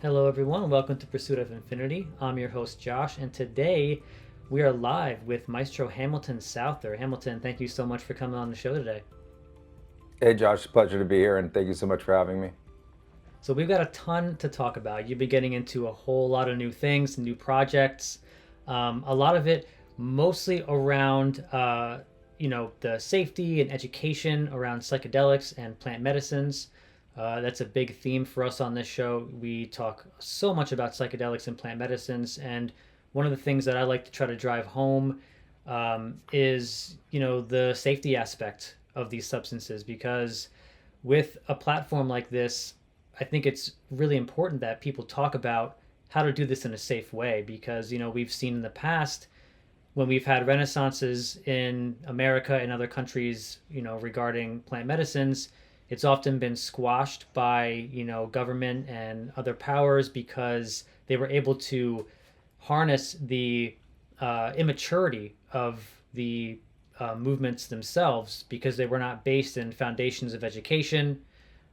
Hello, everyone. Welcome to Pursuit of Infinity. I'm your host, Josh, and today we are live with Maestro Hamilton Souther. Hamilton, thank you so much for coming on the show today. Hey Josh, pleasure to be here and thank you so much for having me. So, we've got a ton to talk about. You've been getting into a whole lot of new things, new projects, a lot of it mostly around, the safety and education around psychedelics and plant medicines. That's a big theme for us on this show. We talk so much about psychedelics and plant medicines, and one of the things that I like to try to drive home is, the safety aspect of these substances. Because with a platform like this, I think it's really important that people talk about how to do this in a safe way. Because we've seen in the past when we've had renaissances in America and other countries, regarding plant medicines, it's often been squashed by, government and other powers because they were able to harness the immaturity of the movements themselves because they were not based in foundations of education.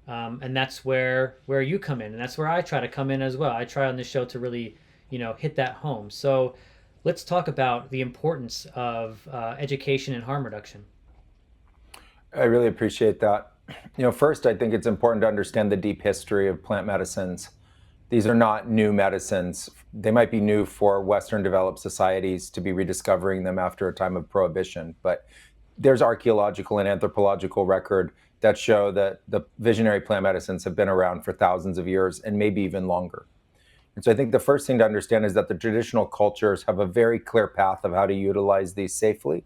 And that's where you come in, and that's where I try to come in as well. I try on this show to really, hit that home. So let's talk about the importance of education and harm reduction. I really appreciate that. First, I think it's important to understand the deep history of plant medicines. These are not new medicines. They might be new for Western developed societies to be rediscovering them after a time of prohibition, but there's archaeological and anthropological record that show that the visionary plant medicines have been around for thousands of years and maybe even longer. And so I think the first thing to understand is that the traditional cultures have a very clear path of how to utilize these safely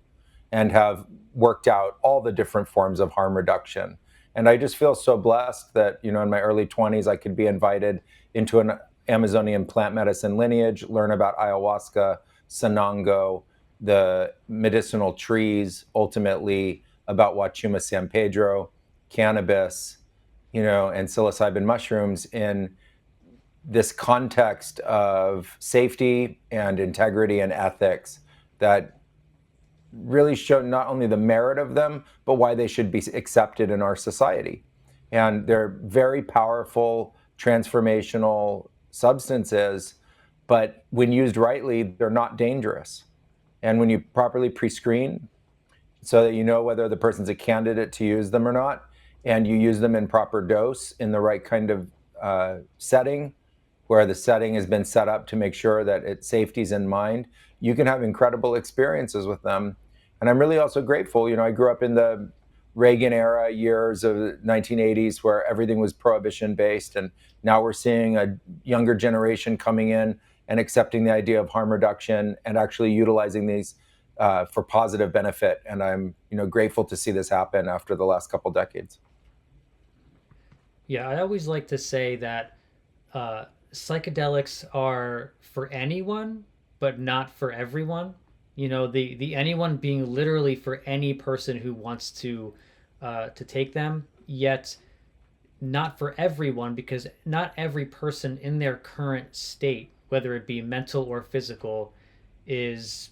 and have worked out all the different forms of harm reduction. And I just feel so blessed that, in my early 20s, I could be invited into an Amazonian plant medicine lineage, learn about ayahuasca, sanango, the medicinal trees, ultimately about Wachuma San Pedro, cannabis, and psilocybin mushrooms in this context of safety and integrity and ethics that really show not only the merit of them, but why they should be accepted in our society. And they're very powerful, transformational substances, but when used rightly, they're not dangerous. And when you properly pre screen so that you know whether the person's a candidate to use them or not, and you use them in proper dose in the right kind of setting, where the setting has been set up to make sure that its safety is in mind, you can have incredible experiences with them. And I'm really also grateful. I grew up in the Reagan era years of the 1980s where everything was prohibition based. And now we're seeing a younger generation coming in and accepting the idea of harm reduction and actually utilizing these for positive benefit. And I'm grateful to see this happen after the last couple decades. Yeah, I always like to say that psychedelics are for anyone, but not for everyone. The anyone being literally for any person who wants to take them, yet not for everyone because not every person in their current state, whether it be mental or physical, is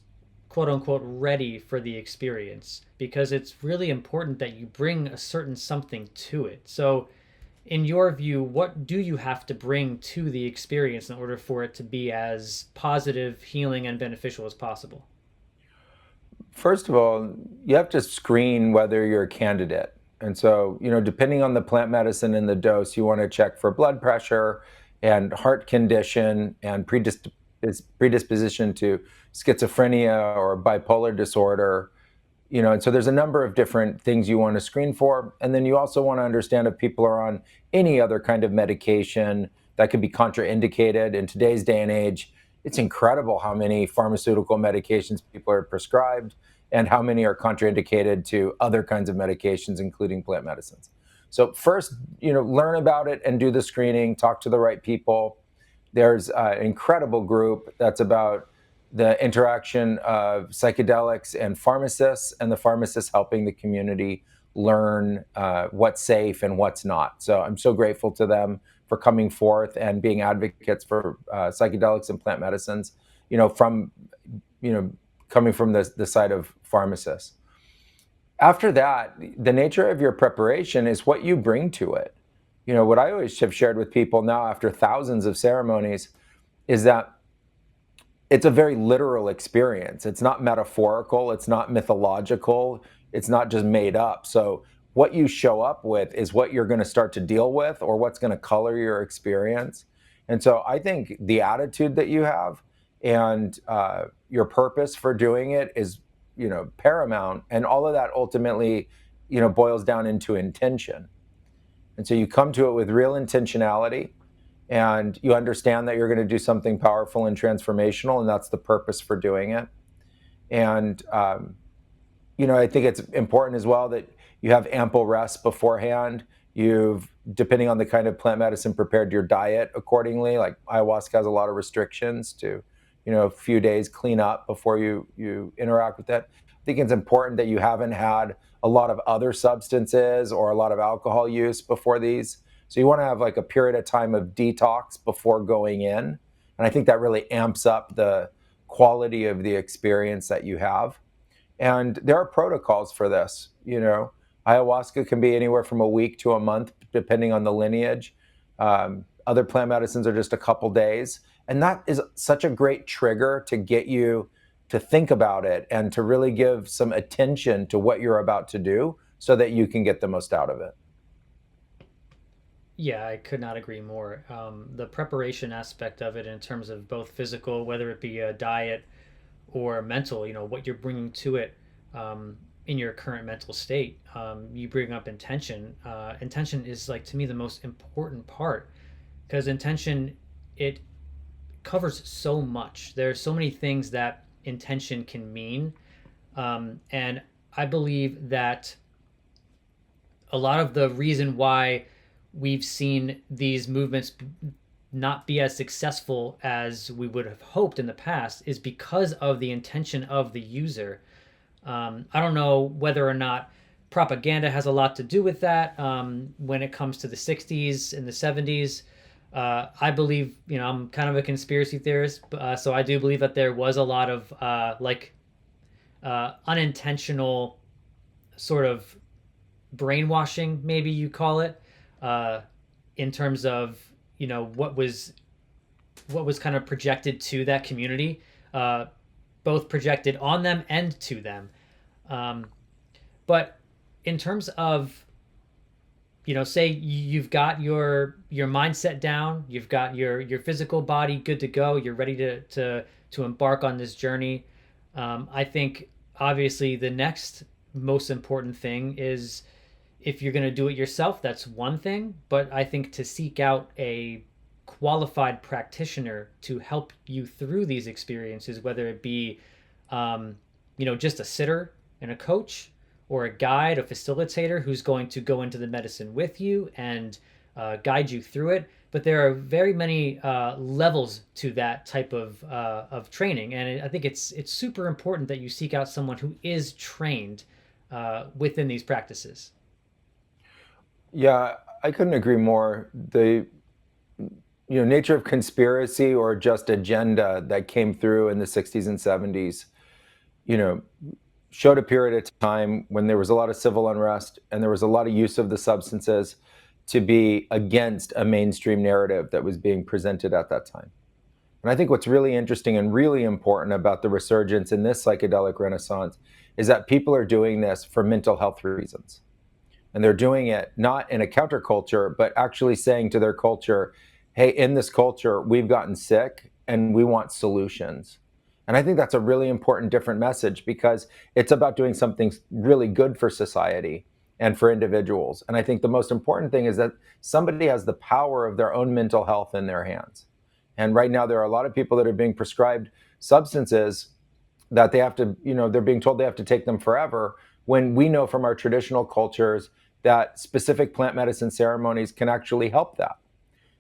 quote unquote ready for the experience because it's really important that you bring a certain something to it. So in your view, what do you have to bring to the experience in order for it to be as positive, healing, and beneficial as possible? First of all, you have to screen whether you're a candidate. And so, depending on the plant medicine and the dose, you want to check for blood pressure and heart condition and predisposition to schizophrenia or bipolar disorder. And so there's a number of different things you want to screen for. And then you also want to understand if people are on any other kind of medication that could be contraindicated. In today's day and age, it's incredible how many pharmaceutical medications people are prescribed and how many are contraindicated to other kinds of medications, including plant medicines. So first, learn about it and do the screening, talk to the right people. There's an incredible group that's about the interaction of psychedelics and pharmacists, and the pharmacists helping the community learn what's safe and what's not. So I'm so grateful to them for coming forth and being advocates for psychedelics and plant medicines, from, you know, coming from the side of pharmacists. After that, the nature of your preparation is what you bring to it. what I always have shared with people now after thousands of ceremonies is that it's a very literal experience. It's not metaphorical, it's not mythological, it's not just made up. So what you show up with is what you're going to start to deal with or what's going to color your experience. And so I think the attitude that you have and your purpose for doing it is, paramount. And all of that ultimately, boils down into intention. And so you come to it with real intentionality and you understand that you're going to do something powerful and transformational, and that's the purpose for doing it. And I think it's important as well that you have ample rest beforehand. You've, depending on the kind of plant medicine, prepared your diet accordingly. Like ayahuasca has a lot of restrictions to, a few days clean up before you interact with it. I think it's important that you haven't had a lot of other substances or a lot of alcohol use before these. So you want to have like a period of time of detox before going in. And I think that really amps up the quality of the experience that you have. And there are protocols for this. Ayahuasca can be anywhere from a week to a month, depending on the lineage. Other plant medicines are just a couple days. And that is such a great trigger to get you to think about it and to really give some attention to what you're about to do so that you can get the most out of it. Yeah, I could not agree more. The preparation aspect of it, in terms of both physical, whether it be a diet or mental, what you're bringing to it, in your current mental state. You bring up intention. Intention is, like, to me, the most important part, because intention, it covers so much. There are so many things that intention can mean. And I believe that a lot of the reason why we've seen these movements not be as successful as we would have hoped in the past is because of the intention of the user. I don't know whether or not propaganda has a lot to do with that. When it comes to the 60s and the 70s, I believe, I'm kind of a conspiracy theorist, so I do believe that there was a lot of unintentional sort of brainwashing, maybe you call it, uh, in terms of, what was kind of projected to that community, uh, both projected on them and to them. Um, but in terms of, say you've got your mindset down, you've got your physical body good to go, you're ready to embark on this journey. I think obviously the next most important thing is, if you're going to do it yourself, that's one thing. But I think to seek out a qualified practitioner to help you through these experiences, whether it be, just a sitter and a coach, or a guide, a facilitator who's going to go into the medicine with you and guide you through it. But there are very many levels to that type of training, and I think it's super important that you seek out someone who is trained within these practices. Yeah, I couldn't agree more. The nature of conspiracy or just agenda that came through in the 60s and 70s, you know, showed a period of time when there was a lot of civil unrest and there was a lot of use of the substances to be against a mainstream narrative that was being presented at that time. And I think what's really interesting and really important about the resurgence in this psychedelic renaissance is that people are doing this for mental health reasons. And they're doing it not in a counterculture, but actually saying to their culture, hey, in this culture, we've gotten sick and we want solutions. And I think that's a really important different message because it's about doing something really good for society and for individuals. And I think the most important thing is that somebody has the power of their own mental health in their hands. And right now, there are a lot of people that are being prescribed substances that they have to, they're being told they have to take them forever, when we know from our traditional cultures that specific plant medicine ceremonies can actually help that.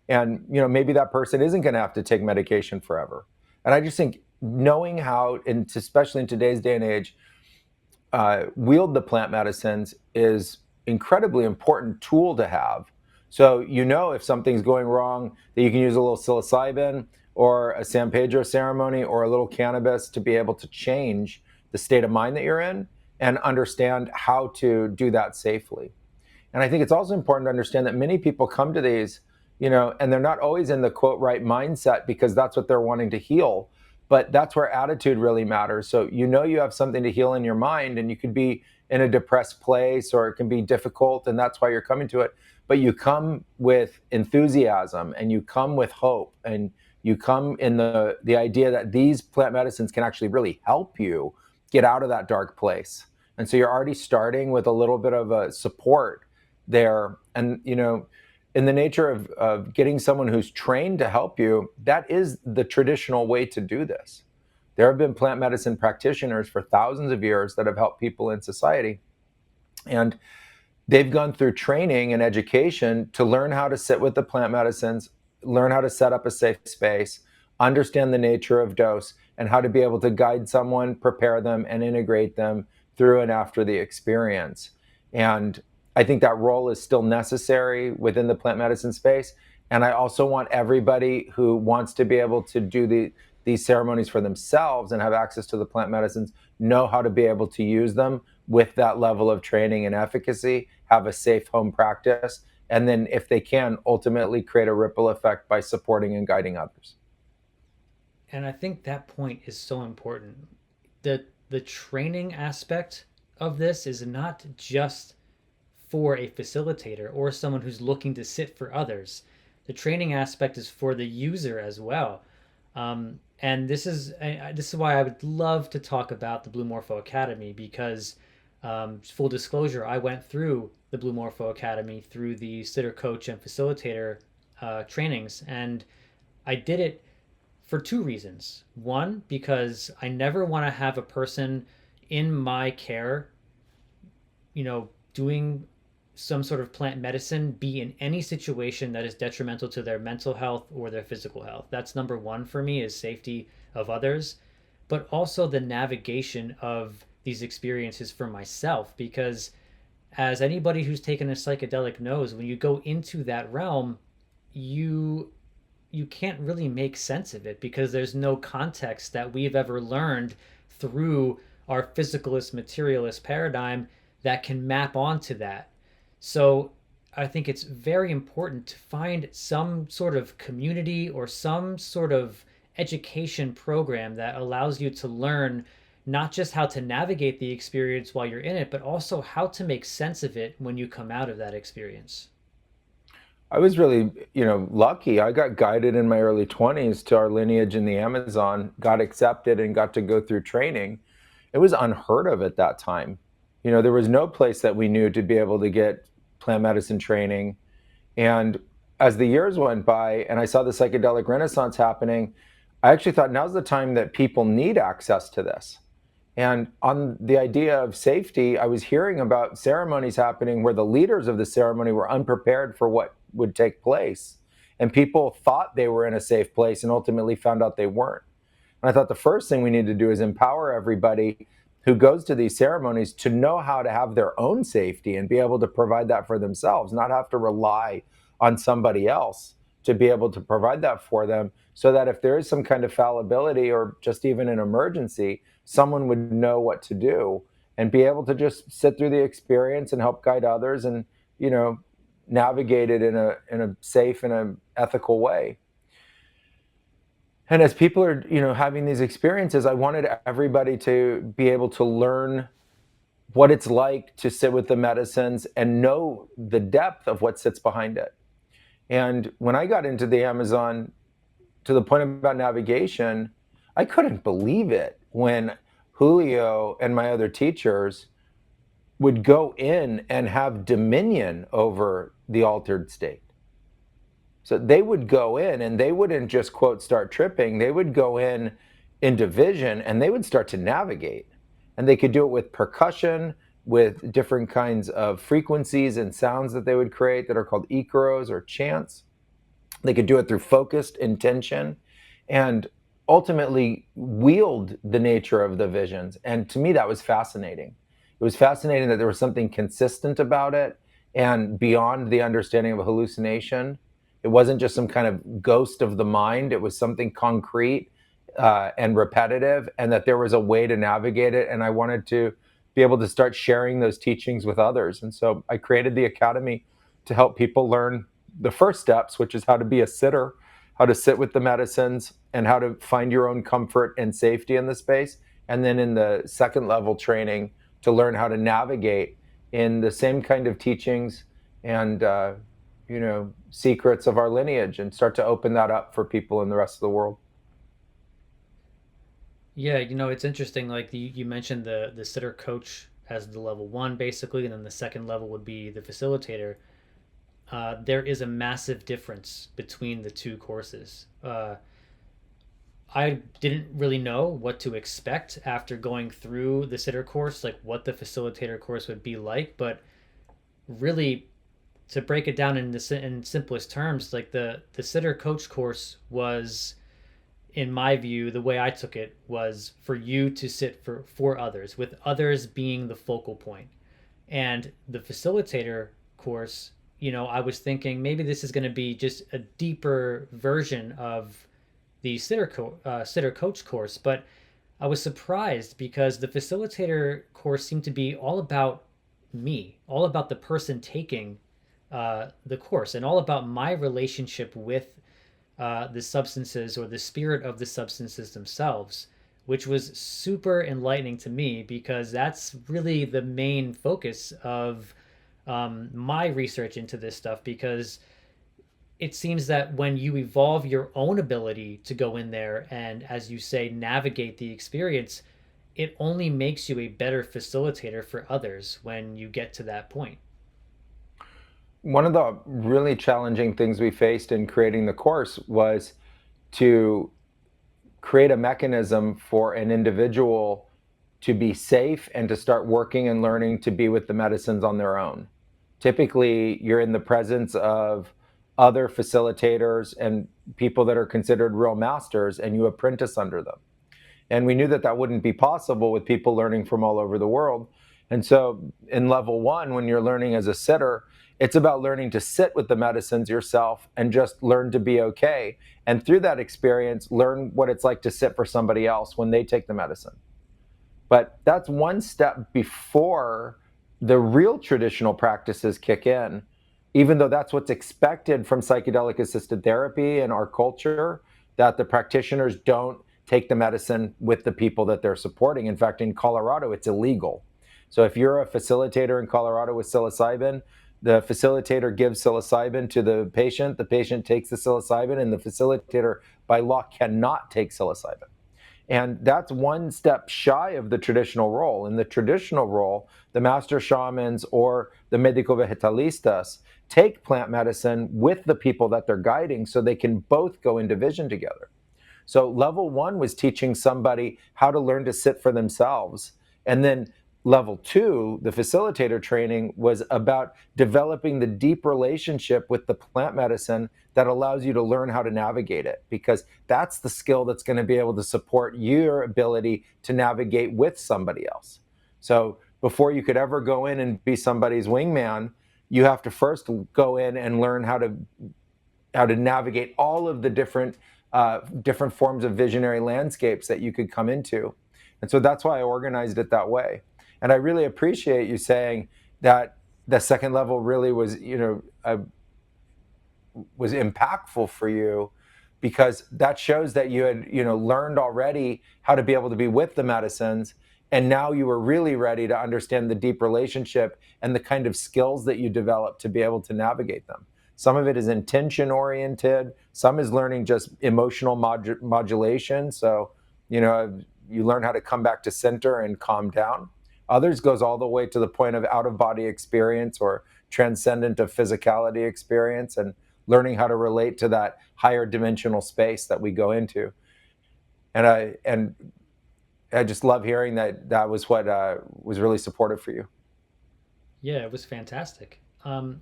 And, maybe that person isn't going to have to take medication forever. And I just think knowing how, and especially in today's day and age, wield the plant medicines is incredibly important tool to have. So if something's going wrong, that you can use a little psilocybin or a San Pedro ceremony or a little cannabis to be able to change the state of mind that you're in and understand how to do that safely. And I think it's also important to understand that many people come to these, and they're not always in the quote right mindset because that's what they're wanting to heal. But that's where attitude really matters. So you have something to heal in your mind, and you could be in a depressed place or it can be difficult, and that's why you're coming to it. But you come with enthusiasm and you come with hope and you come in the idea that these plant medicines can actually really help you get out of that dark place. And so you're already starting with a little bit of a support there. And in the nature of getting someone who's trained to help you, that is the traditional way to do this. There have been plant medicine practitioners for thousands of years that have helped people in society. And they've gone through training and education to learn how to sit with the plant medicines, learn how to set up a safe space, understand the nature of dose, and how to be able to guide someone, prepare them, and integrate them through and after the experience. And I think that role is still necessary within the plant medicine space. And I also want everybody who wants to be able to do these ceremonies for themselves and have access to the plant medicines know how to be able to use them with that level of training and efficacy, have a safe home practice, and then if they can, ultimately create a ripple effect by supporting and guiding others. And I think that point is so important. The training aspect of this is not just for a facilitator or someone who's looking to sit for others. The training aspect is for the user as well. And this is why I would love to talk about the Blue Morpho Academy because, full disclosure, I went through the Blue Morpho Academy through the sitter coach and facilitator trainings, and I did it for two reasons. One, because I never want to have a person in my care, doing some sort of plant medicine be in any situation that is detrimental to their mental health or their physical health. That's number one for me, is safety of others, but also the navigation of these experiences for myself. Because as anybody who's taken a psychedelic knows, when you go into that realm, you you can't really make sense of it because there's no context that we've ever learned through our physicalist materialist paradigm that can map onto that. So I think it's very important to find some sort of community or some sort of education program that allows you to learn not just how to navigate the experience while you're in it, but also how to make sense of it when you come out of that experience. I was really, lucky. I got guided in my early 20s to our lineage in the Amazon, got accepted and got to go through training. It was unheard of at that time. There was no place that we knew to be able to get plant medicine training. And as the years went by and I saw the psychedelic renaissance happening, I actually thought now's the time that people need access to this. And on the idea of safety, I was hearing about ceremonies happening where the leaders of the ceremony were unprepared for what would take place. And people thought they were in a safe place and ultimately found out they weren't. And I thought the first thing we need to do is empower everybody who goes to these ceremonies to know how to have their own safety and be able to provide that for themselves, not have to rely on somebody else to be able to provide that for them, so that if there is some kind of fallibility or just even an emergency, someone would know what to do and be able to just sit through the experience and help guide others and, you know, navigate it in a safe and an ethical way. And as people are, having these experiences, I wanted everybody to be able to learn what it's like to sit with the medicines and know the depth of what sits behind it. And when I got into the Amazon, to the point about navigation, I couldn't believe it when Julio and my other teachers would go in and have dominion over the altered state. So they would go in and they wouldn't just, quote, start tripping. They would go in division and they would start to navigate. And they could do it with percussion, with different kinds of frequencies and sounds that they would create that are called icaros or chants. They could do it through focused intention and ultimately wield the nature of the visions. And to me, that was fascinating. It was fascinating that there was something consistent about it and beyond the understanding of a hallucination. It wasn't just some kind of ghost of the mind. It was something concrete and repetitive, and that there was a way to navigate it. And I wanted to be able to start sharing those teachings with others. And so I created the academy to help people learn the first steps, which is how to be a sitter, how to sit with the medicines, and how to find your own comfort and safety in the space. And then in the second level training, to learn how to navigate in the same kind of teachings and secrets of our lineage, and start to open that up for people in the rest of the world. Yeah, it's interesting. Like you mentioned the sitter coach as the level one basically, and then the second level would be the facilitator. There is a massive difference between the two courses. I didn't really know what to expect after going through the sitter course, like what the facilitator course would be like. But really, to break it down in simplest terms, like the sitter coach course was, in my view, the way I took it was for you to sit for others, with others being the focal point. And the facilitator course, I was thinking maybe this is going to be just a deeper version of the sitter coach course, but I was surprised because the facilitator course seemed to be all about me, all about the person taking the course, and all about my relationship with the substances or the spirit of the substances themselves, which was super enlightening to me because that's really the main focus of my research into this stuff. Because it seems that when you evolve your own ability to go in there and, as you say, navigate the experience, it only makes you a better facilitator for others when you get to that point. One of the really challenging things we faced in creating the course was to create a mechanism for an individual to be safe and to start working and learning to be with the medicines on their own. Typically, you're in the presence of other facilitators and people that are considered real masters, and you apprentice under them. And we knew that that wouldn't be possible with people learning from all over the world. And so, in level one, when you're learning as a sitter, it's about learning to sit with the medicines yourself and just learn to be okay. And through that experience, learn what it's like to sit for somebody else when they take the medicine. But that's one step before the real traditional practices kick in, even though that's what's expected from psychedelic assisted therapy in our culture, that the practitioners don't take the medicine with the people that they're supporting. In fact, in Colorado, it's illegal. So if you're a facilitator in Colorado with psilocybin, the facilitator gives psilocybin to the patient takes the psilocybin, and the facilitator by law cannot take psilocybin. And that's one step shy of the traditional role. In the traditional role, the master shamans or the medico vegetalistas take plant medicine with the people that they're guiding so they can both go in division together. So level one was teaching somebody how to learn to sit for themselves. And then level two, the facilitator training, was about developing the deep relationship with the plant medicine that allows you to learn how to navigate it, because that's the skill that's going to be able to support your ability to navigate with somebody else. So before you could ever go in and be somebody's wingman, you have to first go in and learn how to navigate all of the different forms of visionary landscapes that you could come into. And so that's why I organized it that way. And I really appreciate you saying that the second level really was impactful for you, because that shows that you had learned already how to be able to be with the medicines, and now you were really ready to understand the deep relationship and the kind of skills that you develop to be able to navigate them. Some of it is intention oriented, some is learning just emotional modulation, so you learn how to come back to center and calm down. Others goes all the way to the point of out of body experience or transcendent of physicality experience, and learning how to relate to that higher dimensional space that we go into. And I just love hearing that that was what was really supportive for you. Yeah, it was fantastic. And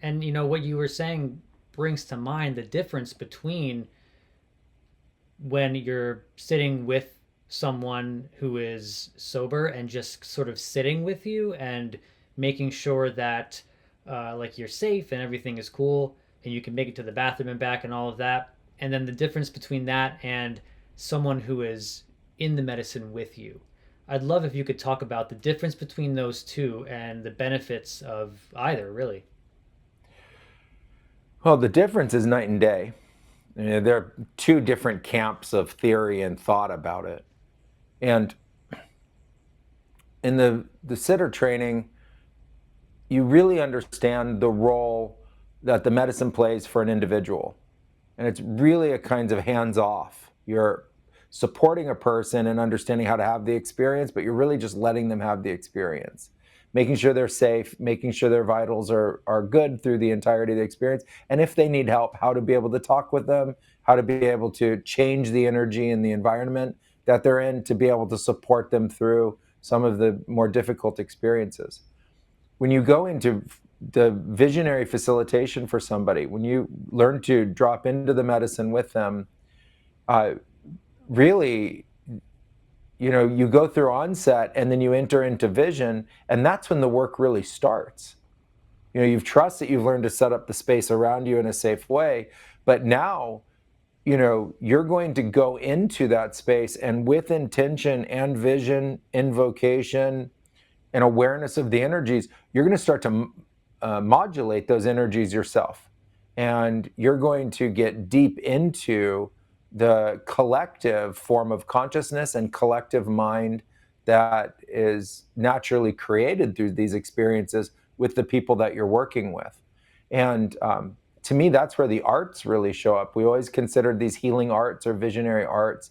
what you were saying brings to mind the difference between when you're sitting with someone who is sober and just sort of sitting with you and making sure that like you're safe and everything is cool and you can make it to the bathroom and back and all of that. And then the difference between that and someone who is in the medicine with you. I'd love if you could talk about the difference between those two and the benefits of either, really. Well, the difference is night and day. There are two different camps of theory and thought about it. And in the sitter training, you really understand the role that the medicine plays for an individual. And it's really a kind of hands off. You're supporting a person and understanding how to have the experience, but you're really just letting them have the experience, making sure they're safe, making sure their vitals are good through the entirety of the experience. And if they need help, how to be able to talk with them, how to be able to change the energy and the environment that they're in to be able to support them through some of the more difficult experiences. When you go into the visionary facilitation for somebody, when you learn to drop into the medicine with them, uh, really, you go through onset and then you enter into vision, and that's when the work really starts. You've trusted, you've learned to set up the space around you in a safe way, but now, you're going to go into that space and with intention and vision, invocation, and awareness of the energies, you're going to start to modulate those energies yourself. And you're going to get deep into the collective form of consciousness and collective mind that is naturally created through these experiences with the people that you're working with. And to me, that's where the arts really show up. We always considered these healing arts or visionary arts.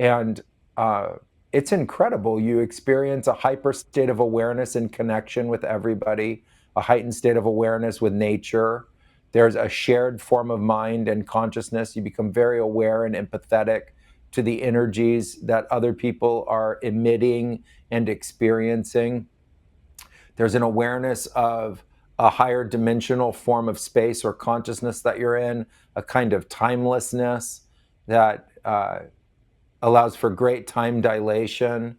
And uh, it's incredible. You experience a hyper state of awareness and connection with everybody, a heightened state of awareness with nature. There's a shared form of mind and consciousness. You become very aware and empathetic to the energies that other people are emitting and experiencing. There's an awareness of a higher dimensional form of space or consciousness that you're in, a kind of timelessness that allows for great time dilation.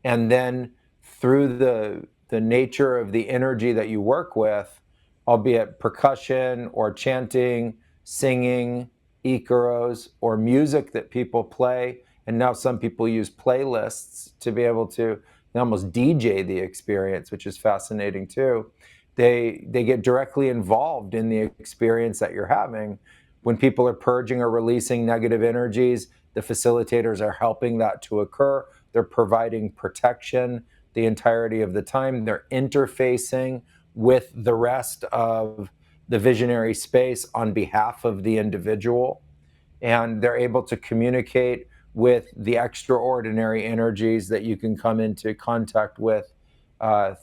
And then through the nature of the energy that you work with, albeit percussion or chanting, singing, icaros, or music that people play, and now some people use playlists to be able to almost DJ the experience, which is fascinating too. They get directly involved in the experience that you're having. When people are purging or releasing negative energies, the facilitators are helping that to occur. They're providing protection the entirety of the time. They're interfacing with the rest of the visionary space on behalf of the individual. And they're able to communicate with the extraordinary energies that you can come into contact with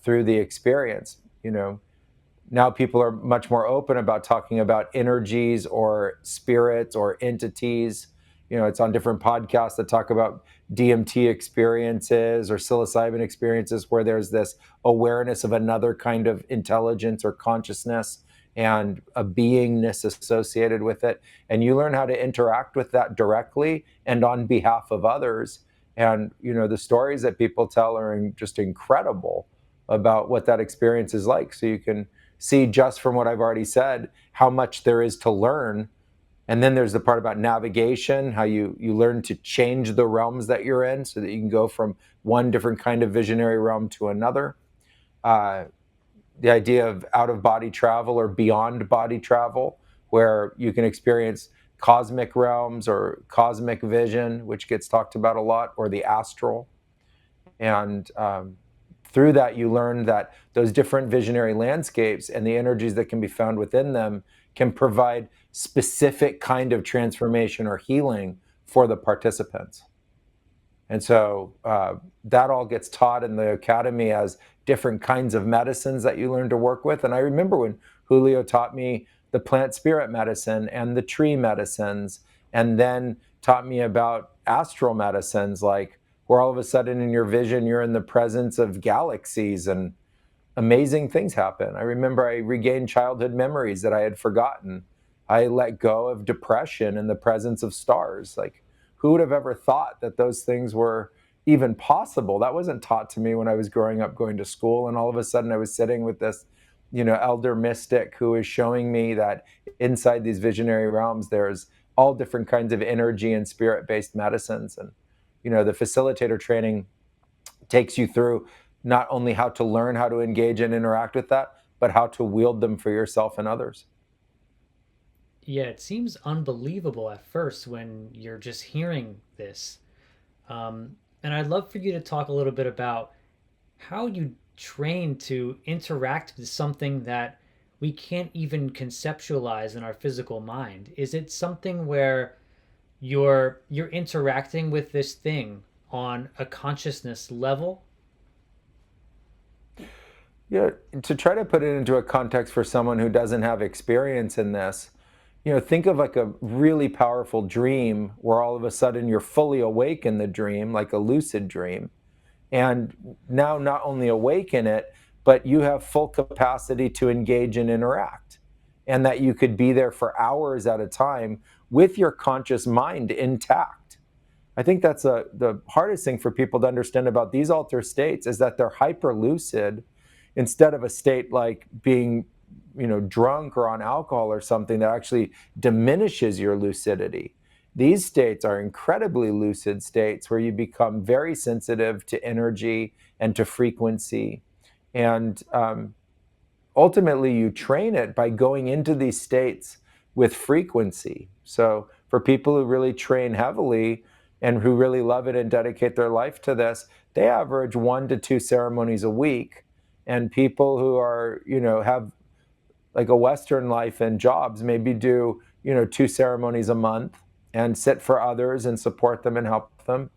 through the experience. Now people are much more open about talking about energies or spirits or entities. It's on different podcasts that talk about DMT experiences or psilocybin experiences where there's this awareness of another kind of intelligence or consciousness and a beingness associated with it. And you learn how to interact with that directly and on behalf of others. And, the stories that people tell are just incredible about what that experience is like. So you can see just from what I've already said how much there is to learn. And then there's the part about navigation, how you learn to change the realms that you're in so that you can go from one different kind of visionary realm to another. Uh, the idea of out of body travel or beyond body travel, where you can experience cosmic realms or cosmic vision, which gets talked about a lot, or the astral. And through that, you learn that those different visionary landscapes and the energies that can be found within them can provide specific kind of transformation or healing for the participants. And so that all gets taught in the academy as different kinds of medicines that you learn to work with. And I remember when Julio taught me the plant spirit medicine and the tree medicines, and then taught me about astral medicines, like where all of a sudden in your vision, you're in the presence of galaxies and amazing things happen. I remember I regained childhood memories that I had forgotten. I let go of depression in the presence of stars. Like, who would have ever thought that those things were even possible? That wasn't taught to me when I was growing up going to school. And all of a sudden I was sitting with this, elder mystic who is showing me that inside these visionary realms, there's all different kinds of energy and spirit based medicines. And, the facilitator training takes you through not only how to learn how to engage and interact with that, but how to wield them for yourself and others. Yeah, it seems unbelievable at first when you're just hearing this. And I'd love for you to talk a little bit about how you train to interact with something that we can't even conceptualize in our physical mind. Is it something where you're interacting with this thing on a consciousness level? Yeah, to try to put it into a context for someone who doesn't have experience in this, think of like a really powerful dream where all of a sudden you're fully awake in the dream, like a lucid dream. And now not only awake in it, but you have full capacity to engage and interact. And that you could be there for hours at a time with your conscious mind intact. I think that's the hardest thing for people to understand about these alter states is that they're hyper lucid instead of a state like being drunk or on alcohol or something that actually diminishes your lucidity. These states are incredibly lucid states where you become very sensitive to energy and to frequency. And ultimately, you train it by going into these states with frequency. So, for people who really train heavily and who really love it and dedicate their life to this, they average 1 to 2 ceremonies a week. And people who are, have like a Western life and jobs, maybe do, 2 ceremonies a month and sit for others and support them and help them.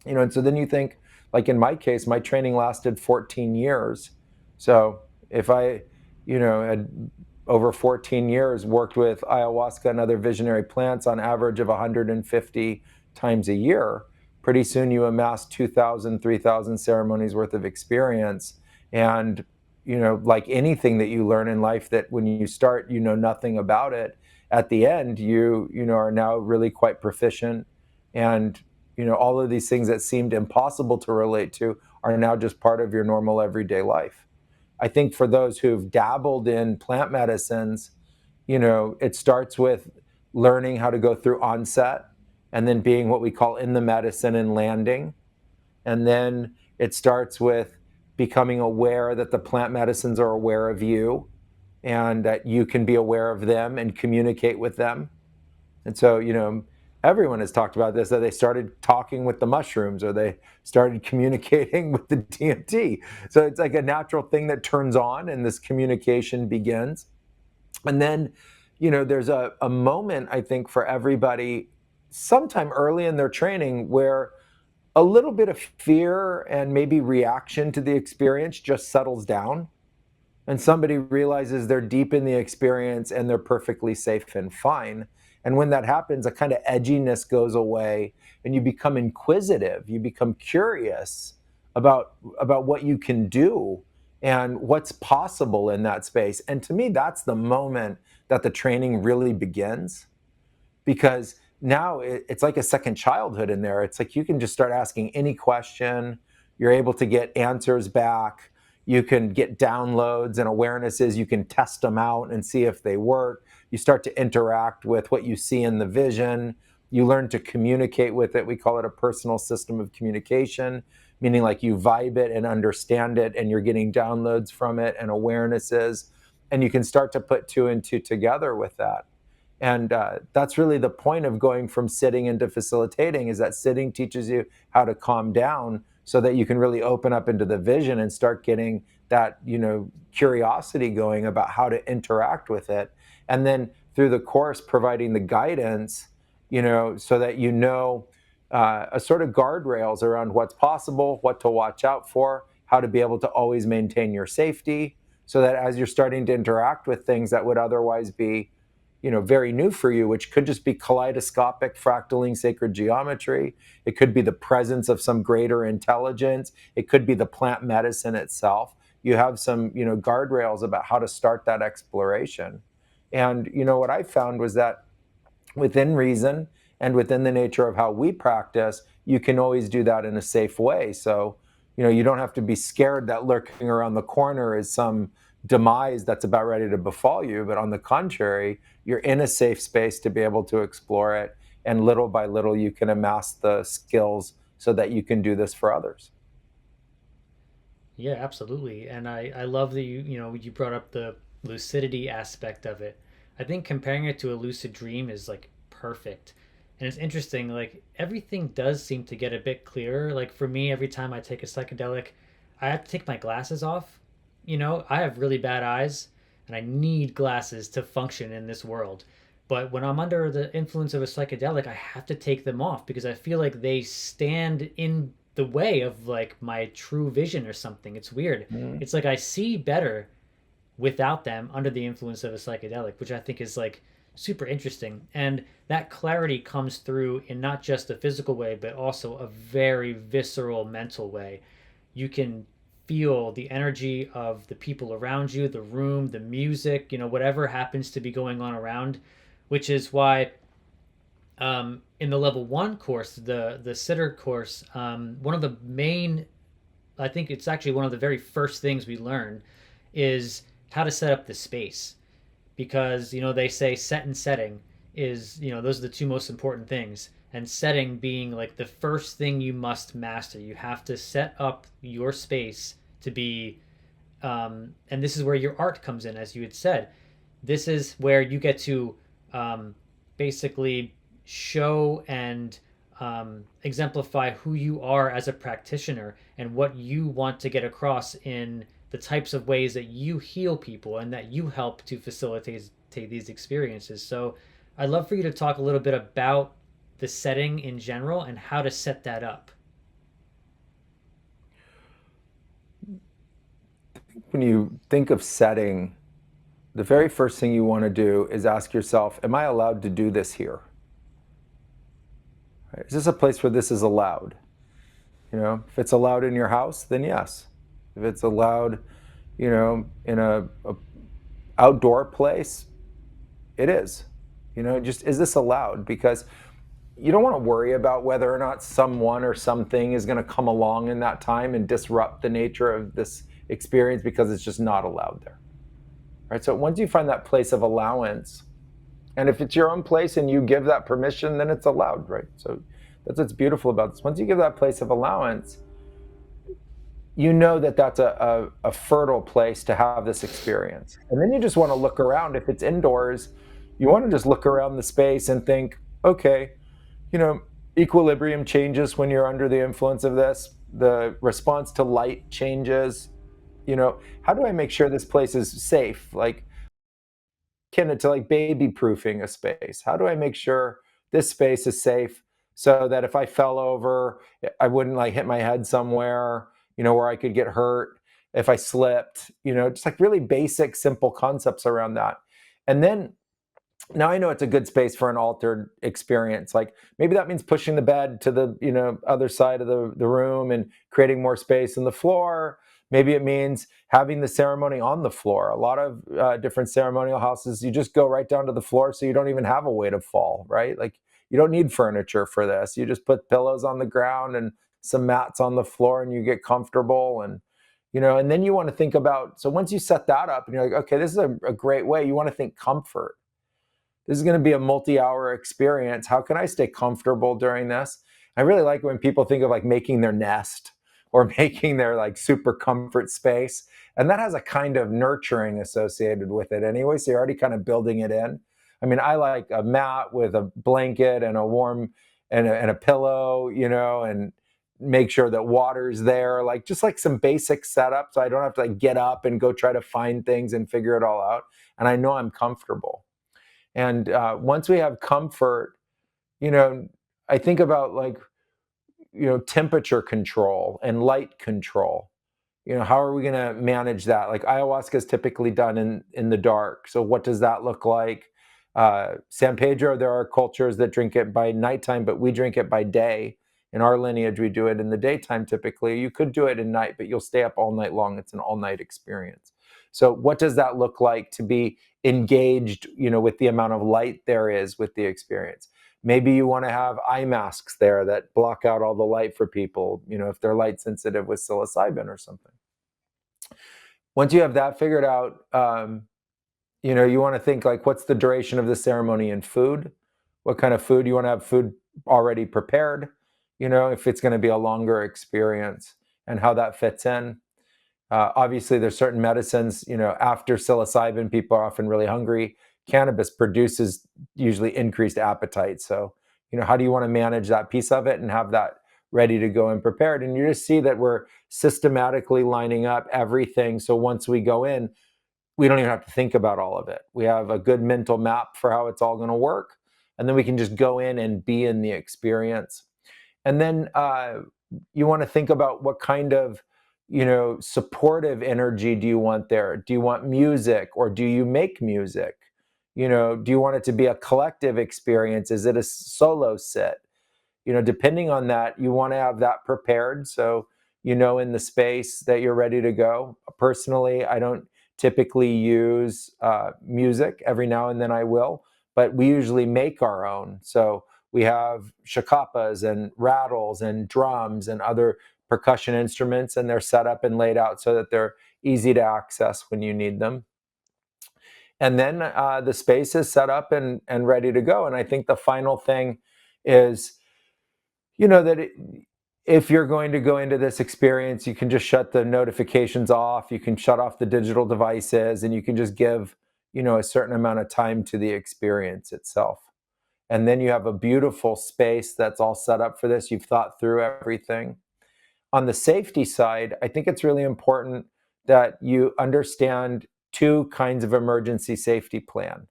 And so then you think, like in my case, my training lasted 14 years. So if I, had over 14 years worked with ayahuasca and other visionary plants on average of 150 times a year, pretty soon you amass 2,000, 3,000 ceremonies worth of experience. And, like anything that you learn in life, that when you start, you know nothing about it. At the end, are now really quite proficient. And, all of these things that seemed impossible to relate to are now just part of your normal everyday life. I think for those who've dabbled in plant medicines, it starts with learning how to go through onset and then being what we call in the medicine and landing. And then it starts with becoming aware that the plant medicines are aware of you and that you can be aware of them and communicate with them. And so, everyone has talked about this, that they started talking with the mushrooms or they started communicating with the DMT. So it's like a natural thing that turns on and this communication begins. And then, there's a moment, I think, for everybody sometime early in their training where a little bit of fear and maybe reaction to the experience just settles down and somebody realizes they're deep in the experience and they're perfectly safe and fine. And when that happens, a kind of edginess goes away and you become inquisitive, you become curious about what you can do and what's possible in that space. And to me, that's the moment that the training really begins, because now it's like a second childhood in there. It's like you can just start asking any question, you're able to get answers back, you can get downloads and awarenesses, you can test them out and see if they work. You start to interact with what you see in the vision, you learn to communicate with it. We call it a personal system of communication, meaning like you vibe it and understand it and you're getting downloads from it and awarenesses, and you can start to put two and two together with that. And that's really the point of going from sitting into facilitating, is that sitting teaches you how to calm down so that you can really open up into the vision and start getting that, curiosity going about how to interact with it. And then through the course, providing the guidance, so that a sort of guardrails around what's possible, what to watch out for, how to be able to always maintain your safety, so that as you're starting to interact with things that would otherwise be very new for you, which could just be kaleidoscopic fractaling sacred geometry. It could be the presence of some greater intelligence. It could be the plant medicine itself. You have some, guardrails about how to start that exploration. And, what I found was that within reason and within the nature of how we practice, you can always do that in a safe way. So, you don't have to be scared that lurking around the corner is some demise that's about ready to befall you. But on the contrary, you're in a safe space to be able to explore it. And little by little, you can amass the skills so that you can do this for others. Yeah, absolutely. And I love that you brought up the lucidity aspect of it. I think comparing it to a lucid dream is like perfect. And it's interesting, like everything does seem to get a bit clearer. Like for me, every time I take a psychedelic, I have to take my glasses off. I have really bad eyes and I need glasses to function in this world. But when I'm under the influence of a psychedelic, I have to take them off because I feel like they stand in the way of like my true vision or something. It's weird. Mm. It's like I see better without them under the influence of a psychedelic, which I think is like super interesting. And that clarity comes through in not just a physical way, but also a very visceral mental way. You can feel the energy of the people around you, the room, the music, whatever happens to be going on around, which is why in the level one course, the sitter course, one of the main, I think it's actually one of the very first things we learn is how to set up the space because they say set and setting is those are the two most important things, and setting being like the first thing you must master. You have to set up your space to be and this is where your art comes in, as you had said. This is where you get to um, basically show and exemplify who you are as a practitioner and what you want to get across in the types of ways that you heal people and that you help to facilitate these experiences. So I'd love for you to talk a little bit about the setting in general and how to set that up. When you think of setting, the very first thing you want to do is ask yourself, am I allowed to do this here? Right? Is this a place where this is allowed? If it's allowed in your house, then yes. If it's allowed, in a outdoor place, it is. Just is this allowed? Because you don't want to worry about whether or not someone or something is going to come along in that time and disrupt the nature of this experience because it's just not allowed there. Right? So once you find that place of allowance, and if it's your own place and you give that permission, then it's allowed, right? So that's what's beautiful about this. Once you give that place of allowance, you know that that's a fertile place to have this experience. And then you just want to look around. If it's indoors, you want to just look around the space and think, okay, you know, equilibrium changes when you're under the influence of this. The response to light changes. How do I make sure this place is safe? Like, akin it to like baby proofing a space. How do I make sure this space is safe so that if I fell over, I wouldn't like hit my head somewhere, where I could get hurt if I slipped, just like really basic, simple concepts around that. And then now I know it's a good space for an altered experience. Like maybe that means pushing the bed to the other side of the room and creating more space in the floor. Maybe it means having the ceremony on the floor. A lot of different ceremonial houses, you just go right down to the floor, so you don't even have a way to fall. Right? Like you don't need furniture for this. You just put pillows on the ground and some mats on the floor, and you get comfortable. And then you want to think about. So once you set that up, and you're like, okay, this is a great way. You want to think comfort. This is going to be a multi-hour experience. How can I stay comfortable during this? I really like when people think of like making their nest or making their like super comfort space. And that has a kind of nurturing associated with it anyway. So you're already kind of building it in. I mean, I like a mat with a blanket and a warm and a pillow, and make sure that water's there, like just like some basic setup. So I don't have to like get up and go try to find things and figure it all out. And I know I'm comfortable. And once we have comfort, you know, I think about like, temperature control and light control. How are we going to manage that? Like ayahuasca is typically done in the dark. So what does that look like? San Pedro, there are cultures that drink it by nighttime, but we drink it by day. In our lineage, we do it in the daytime typically. You could do it at night, but you'll stay up all night long. It's an all-night experience. So what does that look like to be engaged, with the amount of light there is with the experience? Maybe you want to have eye masks there that block out all the light for people, if they're light sensitive with psilocybin or something. Once you have that figured out, you want to think like, what's the duration of the ceremony in food? What kind of food? You want to have food already prepared, if it's going to be a longer experience, and how that fits in. Obviously, there's certain medicines, after psilocybin, people are often really hungry. Cannabis produces usually increased appetite. So, how do you want to manage that piece of it and have that ready to go and prepared? And you just see that we're systematically lining up everything. So once we go in, we don't even have to think about all of it. We have a good mental map for how it's all going to work. And then we can just go in and be in the experience. And then you want to think about what kind of supportive energy do you want there. Do you want music, or do you make music? Do you want it to be a collective experience? Is it a solo sit? Depending on that, you want to have that prepared, so in the space that you're ready to go. Personally, I don't typically use music. Every now and then I will, but we usually make our own. So we have shakapas and rattles and drums and other percussion instruments, and they're set up and laid out so that they're easy to access when you need them. And then the space is set up and ready to go. And I think the final thing is, that if you're going to go into this experience, you can just shut the notifications off, you can shut off the digital devices, and you can just give a certain amount of time to the experience itself. And then you have a beautiful space that's all set up for this. You've thought through everything. On the safety side, I think it's really important that you understand two kinds of emergency safety plan.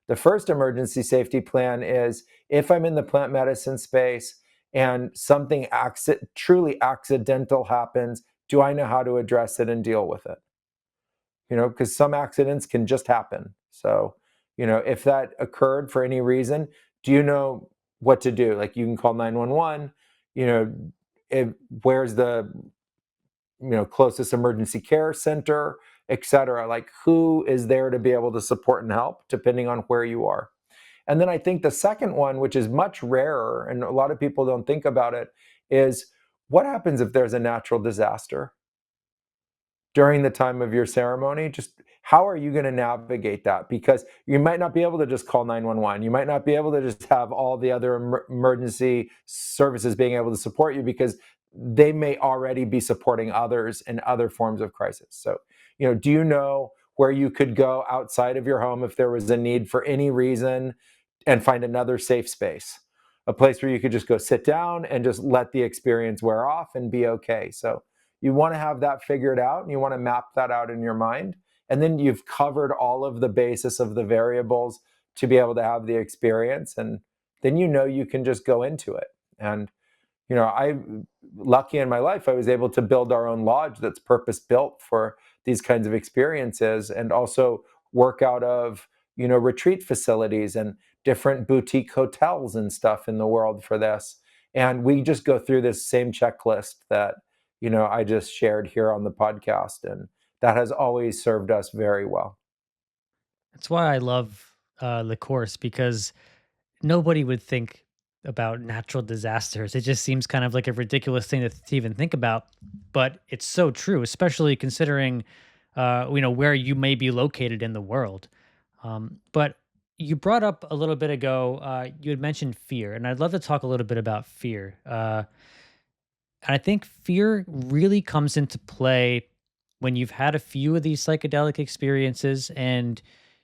The first emergency safety plan is, if I'm in the plant medicine space and something truly accidental happens, do I know how to address it and deal with it? Because some accidents can just happen. So, if that occurred for any reason, do you know what to do? Like, you can call 911, you know, where's the closest emergency care center, et cetera. Like, who is there to be able to support and help, depending on where you are. And then I think the second one, which is much rarer and a lot of people don't think about it, is what happens if there's a natural disaster during the time of your ceremony? Just how are you going to navigate that? Because you might not be able to just call 911. You might not be able to just have all the other emergency services being able to support you, because they may already be supporting others in other forms of crisis. So, do you know where you could go outside of your home if there was a need for any reason, and find another safe space? A place where you could just go sit down and just let the experience wear off and be okay. So, you want to have that figured out, and you want to map that out in your mind. And then you've covered all of the basis of the variables to be able to have the experience. And then you can just go into it. And I'm lucky in my life, I was able to build our own lodge that's purpose built for these kinds of experiences, and also work out of, retreat facilities and different boutique hotels and stuff in the world for this. And we just go through this same checklist that, I just shared here on the podcast. And that has always served us very well. That's why I love the course, because nobody would think about natural disasters. It just seems kind of like a ridiculous thing to even think about, but it's so true, especially considering, where you may be located in the world. But you brought up a little bit ago, you had mentioned fear, and I'd love to talk a little bit about fear. And I think fear really comes into play when you've had a few of these psychedelic experiences and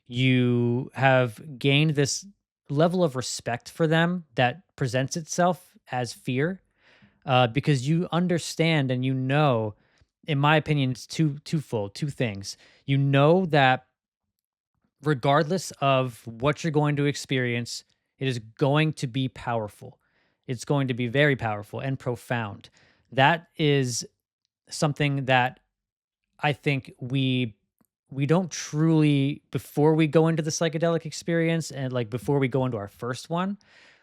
you have gained this level of respect for them that presents itself as fear, because you understand and in my opinion, it's twofold, two things. You know that regardless of what you're going to experience, it is going to be powerful. It's going to be very powerful and profound. That is something that I think we don't truly, before we go into the psychedelic experience and like before we go into our first one,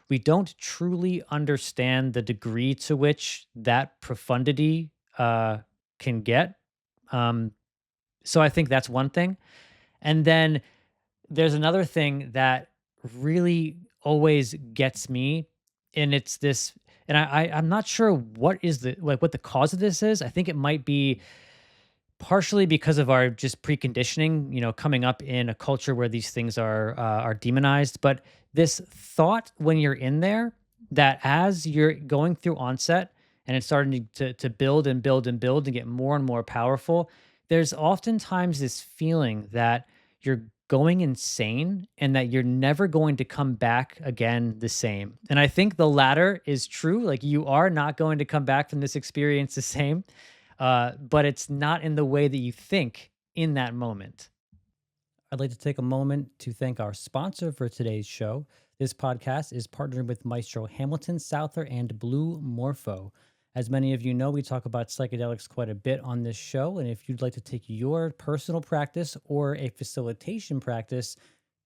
we don't truly understand the degree to which that profundity can get. Um, so I think that's one thing. And then there's another thing that really always gets me, and it's this, and I'm not sure what is the like what the cause of this is. I think it might be partially because of our just preconditioning, coming up in a culture where these things are demonized. But this thought when you're in there, that as you're going through onset and it's starting to build and build and build and get more and more powerful, there's oftentimes this feeling that you're going insane and that you're never going to come back again the same. And I think the latter is true. Like you are not going to come back from this experience the same, but it's not in the way that you think in that moment. I'd like to take a moment to thank our sponsor for today's show. This podcast is partnered with Maestro Hamilton Souther and Blue Morpho. As many of you know, we talk about psychedelics quite a bit on this show. And if you'd like to take your personal practice or a facilitation practice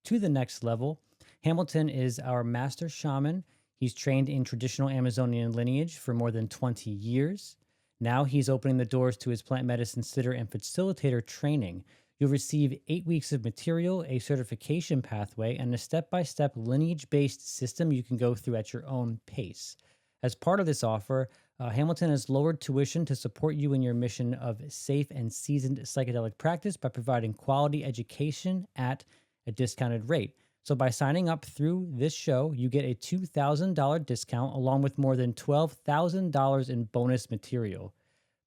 to the next level, Hamilton is our master shaman. He's trained in traditional Amazonian lineage for more than 20 years. Now he's opening the doors to his plant medicine sitter and facilitator training. You'll receive 8 weeks of material, a certification pathway, and a step-by-step lineage-based system you can go through at your own pace. As part of this offer, Hamilton has lowered tuition to support you in your mission of safe and seasoned psychedelic practice by providing quality education at a discounted rate. So by signing up through this show, you get a $2,000 discount along with more than $12,000 in bonus material,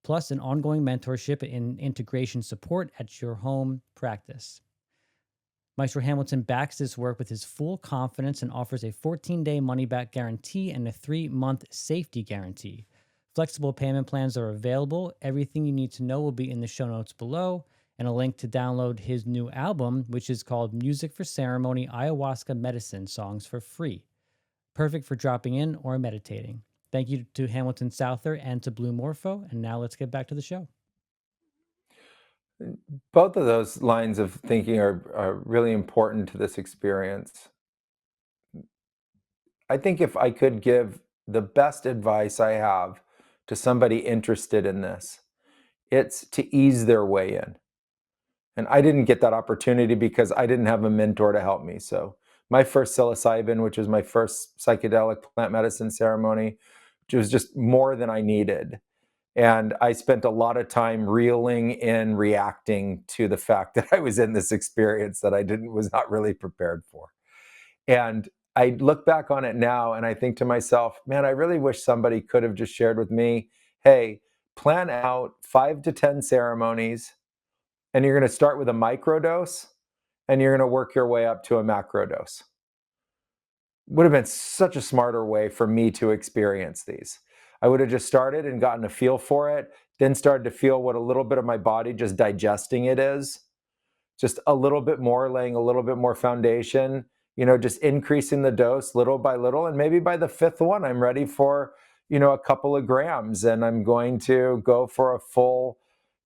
plus an ongoing mentorship and integration support at your home practice. Maestro Hamilton backs this work with his full confidence and offers a 14-day money-back guarantee and a 3-month safety guarantee. Flexible payment plans are available. Everything you need to know will be in the show notes below, and a link to download his new album, which is called Music for Ceremony Ayahuasca Medicine Songs for free. Perfect for dropping in or meditating. Thank you to Hamilton Souther and to Blue Morpho. And now let's get back to the show. Both of those lines of thinking are really important to this experience. I think if I could give the best advice I have to somebody interested in this, it's to ease their way in. And I didn't get that opportunity because I didn't have a mentor to help me. So my first psilocybin, which was my first psychedelic plant medicine ceremony, which was just more than I needed. And I spent a lot of time reeling in, reacting to the fact that I was in this experience that I didn't was not really prepared for. And I look back on it now and I think to myself, man, I really wish somebody could have just shared with me, hey, plan out 5 to 10 ceremonies, and you're going to start with a microdose and you're going to work your way up to a macrodose. Would have been such a smarter way for me to experience these. I would have just started and gotten a feel for it, then started to feel what a little bit of my body just digesting it is, just a little bit more, laying a little bit more foundation, just increasing the dose little by little. And maybe by the 5th one, I'm ready for, a couple of grams and I'm going to go for a full,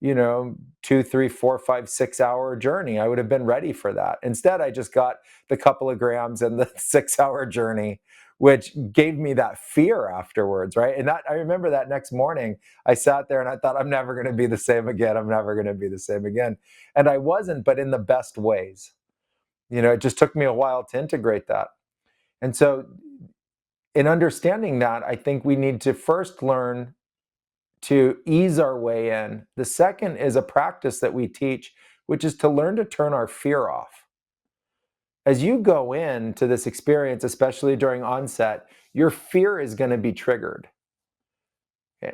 2, 3, 4, 5, 6 hour journey. I would have been ready for that. Instead, I just got the couple of grams and the 6 hour journey, which gave me that fear afterwards, right? And that I remember that next morning, I sat there and I thought, I'm never going to be the same again. I'm never going to be the same again. And I wasn't, but in the best ways. It just took me a while to integrate that. And so in understanding that, I think we need to first learn to ease our way in. The second is a practice that we teach, which is to learn to turn our fear off. As you go into this experience, especially during onset, your fear is going to be triggered.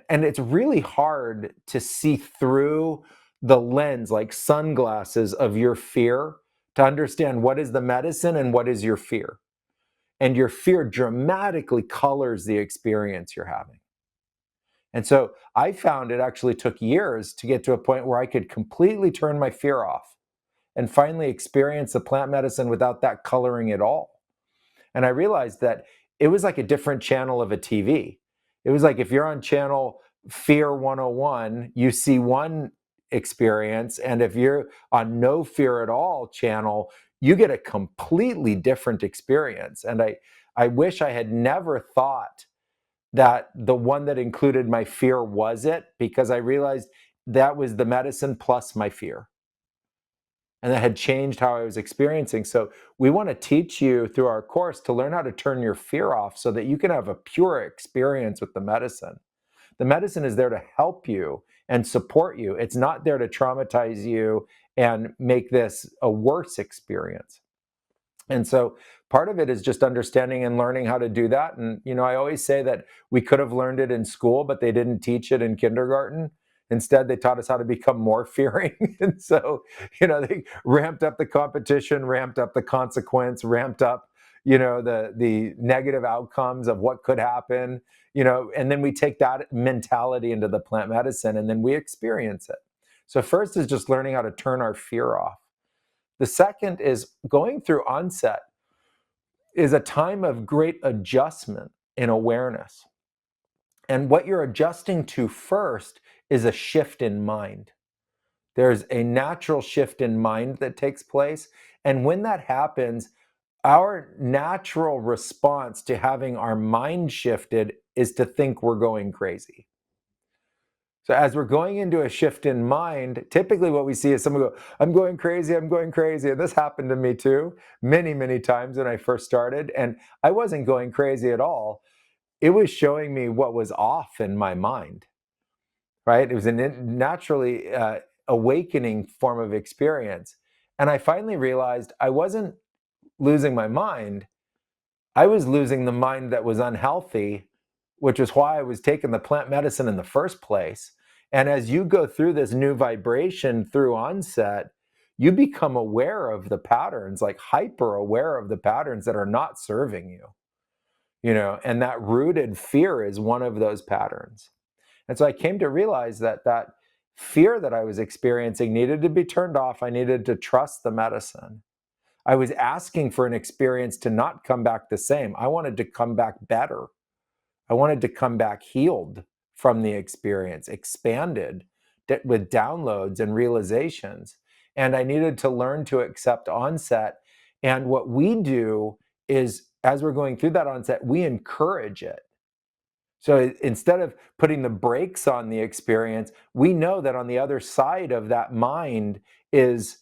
And it's really hard to see through the lens, like sunglasses, of your fear to understand what is the medicine and what is your fear. And your fear dramatically colors the experience you're having. And so I found it actually took years to get to a point where I could completely turn my fear off and finally experience the plant medicine without that coloring at all. And I realized that it was like a different channel of a TV. It was like if you're on channel Fear 101, you see one experience. And if you're on No Fear at All channel, you get a completely different experience. And I wish I had never thought that the one that included my fear was it, because I realized that was the medicine plus my fear. And that had changed how I was experiencing. So we want to teach you through our course to learn how to turn your fear off so that you can have a pure experience with the medicine. The medicine is there to help you and support you. It's not there to traumatize you and make this a worse experience. And so part of it is just understanding and learning how to do that. And, I always say that we could have learned it in school, but they didn't teach it in kindergarten. Instead, they taught us how to become more fearing. And so, they ramped up the competition, ramped up the consequence, ramped up, the negative outcomes of what could happen, and then we take that mentality into the plant medicine and then we experience it. So, first is just learning how to turn our fear off. The second is going through onset is a time of great adjustment and awareness. And what you're adjusting to first is a shift in mind. There's a natural shift in mind that takes place. And when that happens, our natural response to having our mind shifted is to think we're going crazy. So as we're going into a shift in mind, typically what we see is someone go, I'm going crazy, I'm going crazy. And this happened to me too, many, many times when I first started. And I wasn't going crazy at all. It was showing me what was off in my mind, right? It was a naturally awakening form of experience. And I finally realized I wasn't losing my mind. I was losing the mind that was unhealthy, which is why I was taking the plant medicine in the first place. And as you go through this new vibration through onset, you become aware of the patterns, like hyper aware of the patterns that are not serving you, and that rooted fear is one of those patterns. And so I came to realize that fear that I was experiencing needed to be turned off. I needed to trust the medicine. I was asking for an experience to not come back the same. I wanted to come back better. I wanted to come back healed from the experience, expanded with downloads and realizations. And I needed to learn to accept onset. And what we do is, as we're going through that onset, we encourage it. So instead of putting the brakes on the experience, we know that on the other side of that mind is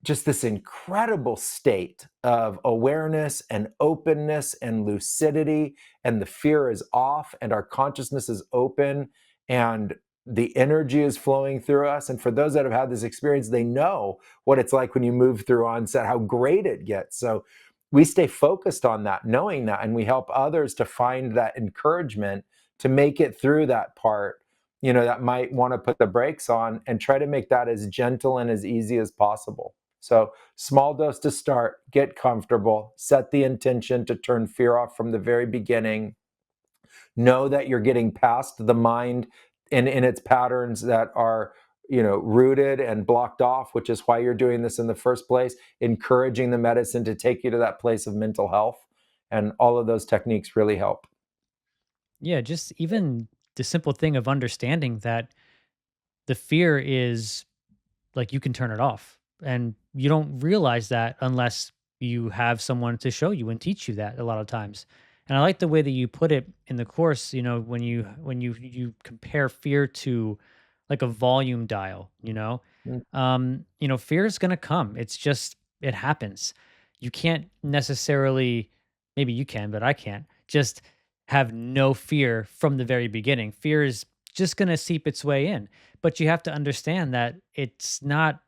just this incredible state of awareness and openness and lucidity, and the fear is off and our consciousness is open and the energy is flowing through us. And for those that have had this experience, they know what it's like when you move through onset, how great it gets. So we stay focused on that, knowing that, and we help others to find that encouragement to make it through that part, that might want to put the brakes on, and try to make that as gentle and as easy as possible. So, small dose to start, get comfortable, set the intention to turn fear off from the very beginning. Know that you're getting past the mind in its patterns that are, rooted and blocked off, which is why you're doing this in the first place, encouraging the medicine to take you to that place of mental health. And all of those techniques really help. Yeah, just even the simple thing of understanding that the fear is like you can turn it off. And you don't realize that unless you have someone to show you and teach you that a lot of times. And I like the way that you put it in the course, when you compare fear to like a volume dial, Mm. fear is going to come. It's just it happens. You can't necessarily, maybe you can, but I can't just have no fear from the very beginning. Fear is just going to seep its way in, but you have to understand that it's not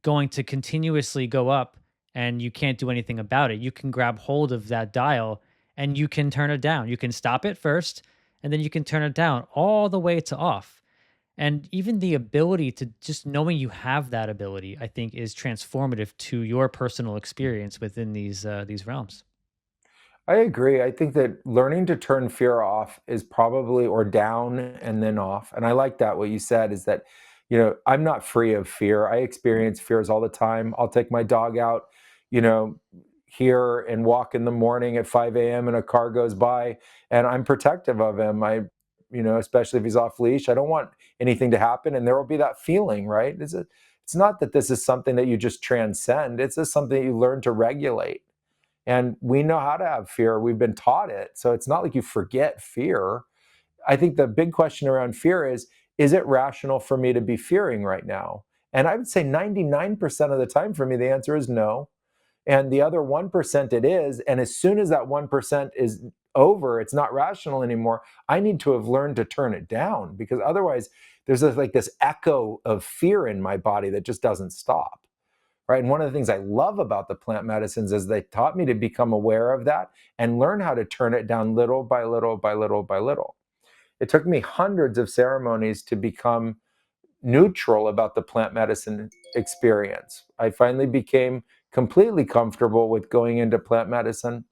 going to continuously go up and you can't do anything about it. You can grab hold of that dial and you can turn it down. You can stop it first and then you can turn it down all the way to off. And even the ability to just knowing you have that ability, I think, is transformative to your personal experience within these realms. I agree. I think that learning to turn fear off is probably, or down and then off. And I like that. What you said is that, I'm not free of fear. I experience fears all the time. I'll take my dog out, you know, here and walk in the morning at 5 a.m. and a car goes by and I'm protective of him. Especially if he's off leash, I don't want anything to happen. And there will be that feeling, right? It's not that this is something that you just transcend. It's just something that you learn to regulate, and we know how to have fear. We've been taught it. So it's not like you forget fear. I think the big question around fear is it rational for me to be fearing right now? And I would say 99% of the time for me, the answer is no. And the other 1% it is. And as soon as that 1% is over, it's not rational anymore. I need to have learned to turn it down, because otherwise there's this echo of fear in my body that just doesn't stop. Right. And one of the things I love about the plant medicines is they taught me to become aware of that and learn how to turn it down little by little by little by little. It took me hundreds of ceremonies to become neutral about the plant medicine experience. I finally became completely comfortable with going into plant medicine.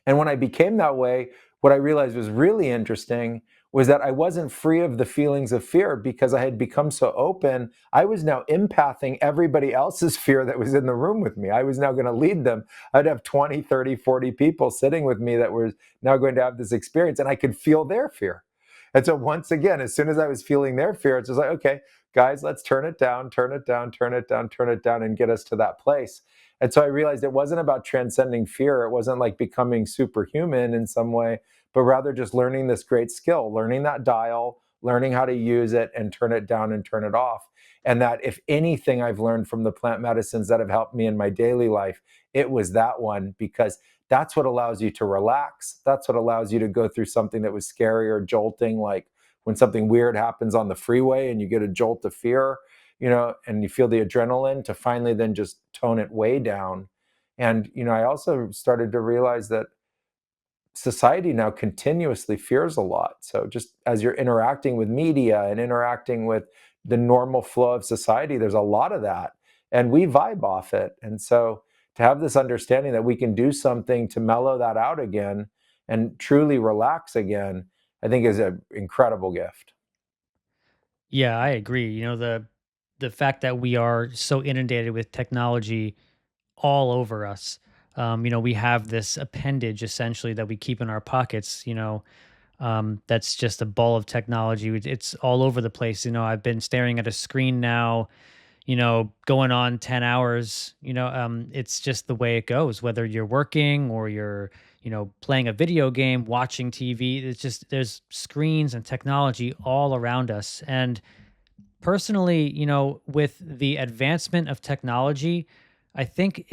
And when I became that way, what I realized was really interesting was that I wasn't free of the feelings of fear because I had become so open. I was now empathing everybody else's fear that was in the room with me. I was now going to lead them. I'd have 20, 30, 40 people sitting with me that were now going to have this experience, and I could feel their fear. And so, once again, as soon as I was feeling their fear, it's just like, okay, guys, let's turn it down, turn it down, turn it down, turn it down, and get us to that place. And so I realized it wasn't about transcending fear. It wasn't like becoming superhuman in some way, but rather just learning this great skill, learning that dial, learning how to use it and turn it down and turn it off. And that if anything I've learned from the plant medicines that have helped me in my daily life, it was that one, because that's what allows you to relax. That's what allows you to go through something that was scary or jolting, like when something weird happens on the freeway and you get a jolt of fear, and you feel the adrenaline, to finally then just tone it way down. And, I also started to realize that society now continuously fears a lot. So just as you're interacting with media and interacting with the normal flow of society, there's a lot of that. And we vibe off it. And so to have this understanding that we can do something to mellow that out again and truly relax again, I think is an incredible gift. Yeah, I agree. The fact that we are so inundated with technology all over us. We have this appendage essentially that we keep in our pockets, that's just a ball of technology. It's all over the place. I've been staring at a screen now, going on 10 hours. It's just the way it goes, whether you're working or you're, playing a video game, watching TV. It's just, there's screens and technology all around us. And personally, with the advancement of technology, I think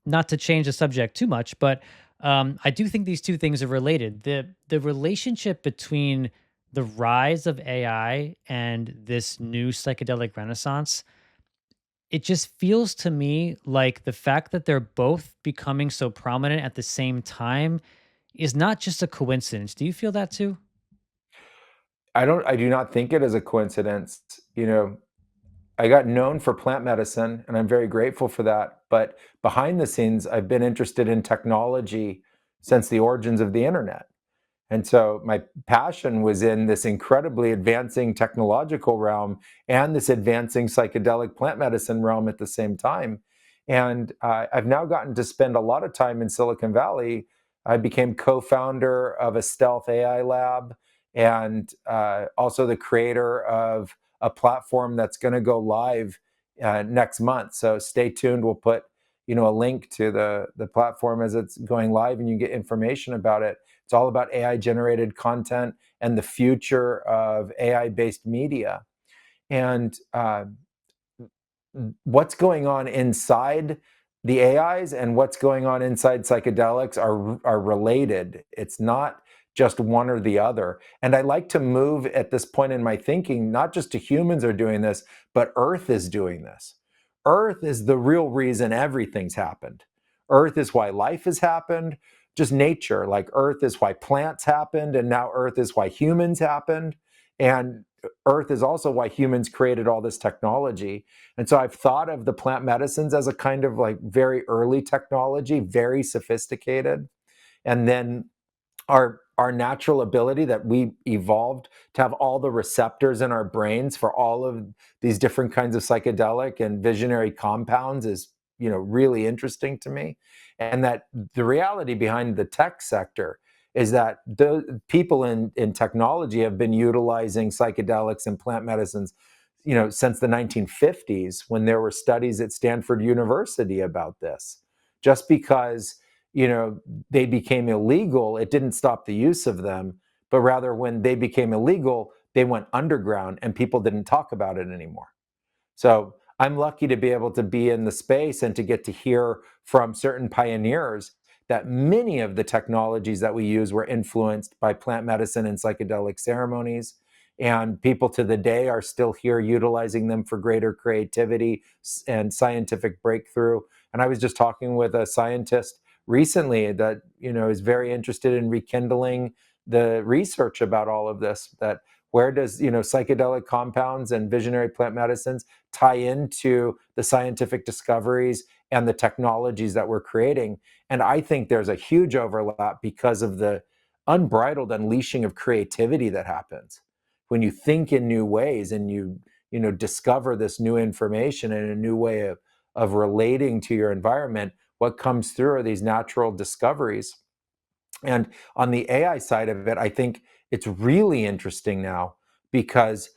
not to change the subject too much, but I do think these two things are related. The relationship between the rise of AI and this new psychedelic renaissance, it just feels to me like the fact that they're both becoming so prominent at the same time is not just a coincidence. Do you feel that too? I do not think it is a coincidence. I got known for plant medicine, and I'm very grateful for that. But behind the scenes, I've been interested in technology since the origins of the internet. And so my passion was in this incredibly advancing technological realm and this advancing psychedelic plant medicine realm at the same time. And I've now gotten to spend a lot of time in Silicon Valley. I became co founder of a stealth AI lab, and also the creator of a platform that's going to go live next month. So stay tuned. We'll put a link to the platform as it's going live, and you get information about it. It's all about AI generated content and the future of AI based media. And what's going on inside the AIs and what's going on inside psychedelics are related. It's not just one or the other. And I like to move at this point in my thinking, not just to humans are doing this, but Earth is doing this. Earth is the real reason everything's happened. Earth is why life has happened, just nature. Like Earth is why plants happened, and now Earth is why humans happened. And Earth is also why humans created all this technology. And so I've thought of the plant medicines as a kind of like very early technology, very sophisticated. And then our natural ability that we evolved to have all the receptors in our brains for all of these different kinds of psychedelic and visionary compounds is really interesting to me. And that the reality behind the tech sector is that the people in technology have been utilizing psychedelics and plant medicines since the 1950s, when there were studies at Stanford University about this. Just because they became illegal, it didn't stop the use of them, but rather when they became illegal, they went underground and people didn't talk about it anymore. So I'm lucky to be able to be in the space and to get to hear from certain pioneers that many of the technologies that we use were influenced by plant medicine and psychedelic ceremonies. And people to the day are still here utilizing them for greater creativity and scientific breakthrough. And I was just talking with a scientist recently that is very interested in rekindling the research about all of this. That where does psychedelic compounds and visionary plant medicines tie into the scientific discoveries and the technologies that we're creating? And I think there's a huge overlap because of the unbridled unleashing of creativity that happens when you think in new ways and you discover this new information and a new way of relating to your environment. What comes through are these natural discoveries. And on the AI side of it, I think it's really interesting now because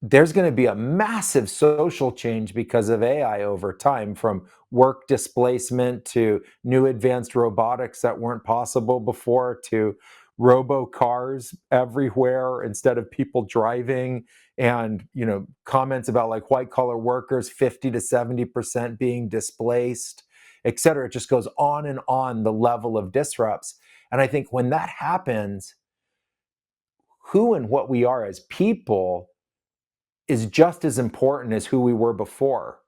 there's going to be a massive social change because of AI over time, from work displacement to new advanced robotics that weren't possible before, to robo cars everywhere instead of people driving, and comments about like white collar workers 50 to 70% being displaced, et cetera. It just goes on and on, the level of disrupts. And I think when that happens, who and what we are as people is just as important as who we were before.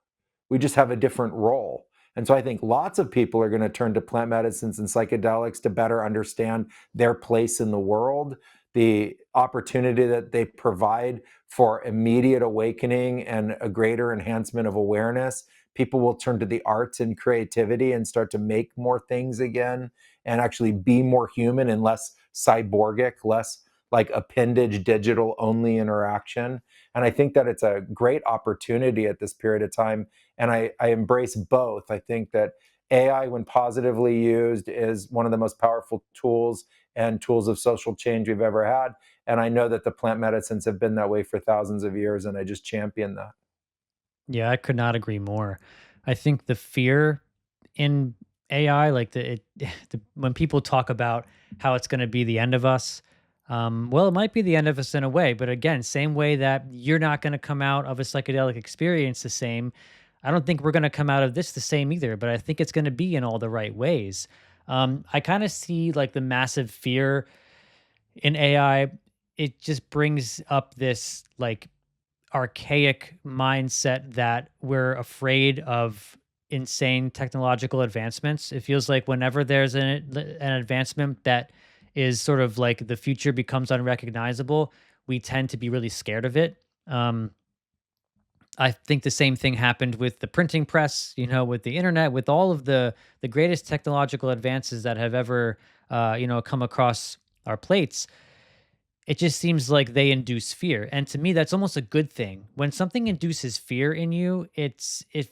We just have a different role. And so I think lots of people are going to turn to plant medicines and psychedelics to better understand their place in the world, the opportunity that they provide for immediate awakening and a greater enhancement of awareness. People will turn to the arts and creativity and start to make more things again and actually be more human and less cyborgic, less like appendage digital only interaction. And I think that it's a great opportunity at this period of time. And I embrace both. I think that AI, when positively used, is one of the most powerful tools and tools of social change we've ever had. And I know that the plant medicines have been that way for thousands of years, and I just champion that. Yeah, I could not agree more. I think the fear in AI, like when people talk about how it's going to be the end of us, well, it might be the end of us in a way, but again, same way that you're not going to come out of a psychedelic experience the same. I don't think we're going to come out of this the same either, but I think it's going to be in all the right ways. I kind of see like the massive fear in AI. It just brings up this like archaic mindset that we're afraid of insane technological advancements. It feels like whenever there's an advancement that is sort of like the future becomes unrecognizable, we tend to be really scared of it. Um, I think the same thing happened with the printing press, with the internet, with all of the greatest technological advances that have ever, come across our plates. It just seems like they induce fear, and to me, that's almost a good thing. When something induces fear in you, it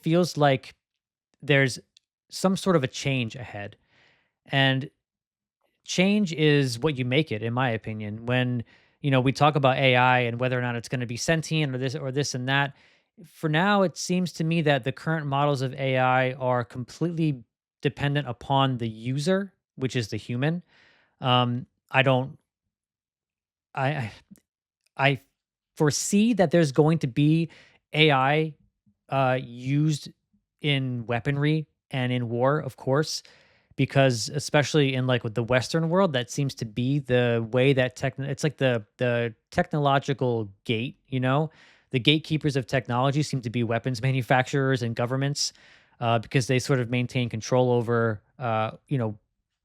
feels like there's some sort of a change ahead, and change is what you make it, in my opinion. When we talk about AI and whether or not it's going to be sentient or this and that, for now, it seems to me that the current models of AI are completely dependent upon the user, which is the human. I don't. I I foresee that there's going to be AI used in weaponry and in war, of course, because especially in like with the Western world, that seems to be the way that it's like the technological gate. The gatekeepers of technology seem to be weapons manufacturers and governments, because they sort of maintain control over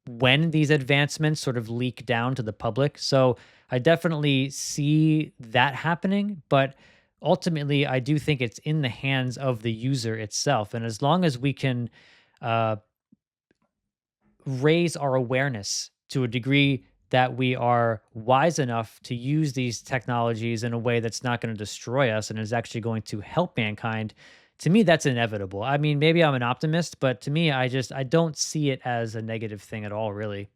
when these advancements sort of leak down to the public. So I definitely see that happening, but ultimately, I do think it's in the hands of the user itself. And as long as we can uh, raise our awareness to a degree that we are wise enough to use these technologies in a way that's not going to destroy us and is actually going to help mankind, to me that's inevitable. I mean, maybe I'm an optimist, but to me I don't see it as a negative thing at all, really.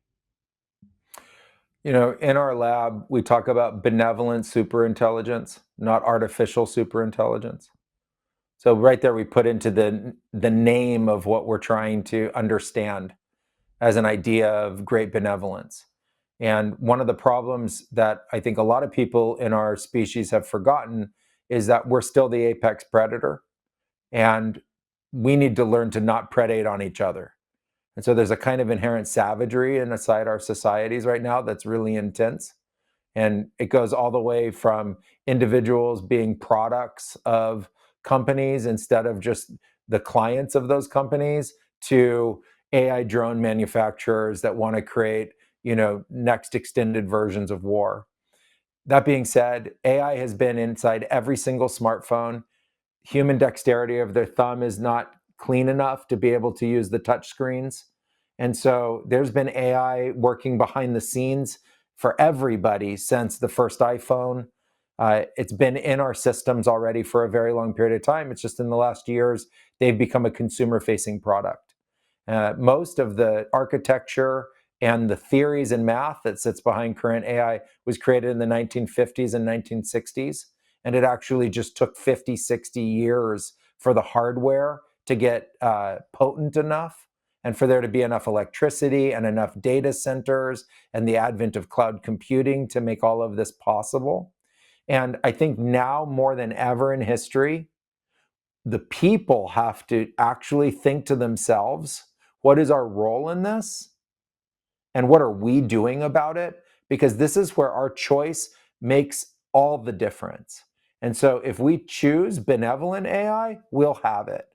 In our lab, we talk about benevolent superintelligence, not artificial superintelligence. So right there, we put into the name of what we're trying to understand as an idea of great benevolence. And one of the problems that I think a lot of people in our species have forgotten is that we're still the apex predator, and we need to learn to not predate on each other. And so there's a kind of inherent savagery inside our societies right now that's really intense. And it goes all the way from individuals being products of companies instead of just the clients of those companies, to AI drone manufacturers that want to create next extended versions of war. That being said, AI has been inside every single smartphone. Human dexterity of their thumb is not clean enough to be able to use the touch screens. And so there's been AI working behind the scenes for everybody since the first iPhone. It's been in our systems already for a very long period of time. It's just in the last years, they've become a consumer facing product. Most of the architecture and the theories and math that sits behind current AI was created in the 1950s and 1960s. And it actually just took 50, 60 years for the hardware to get potent enough and for there to be enough electricity and enough data centers and the advent of cloud computing to make all of this possible. And I think now more than ever in history, the people have to actually think to themselves, what is our role in this? And what are we doing about it? Because this is where our choice makes all the difference. And so if we choose benevolent AI, we'll have it.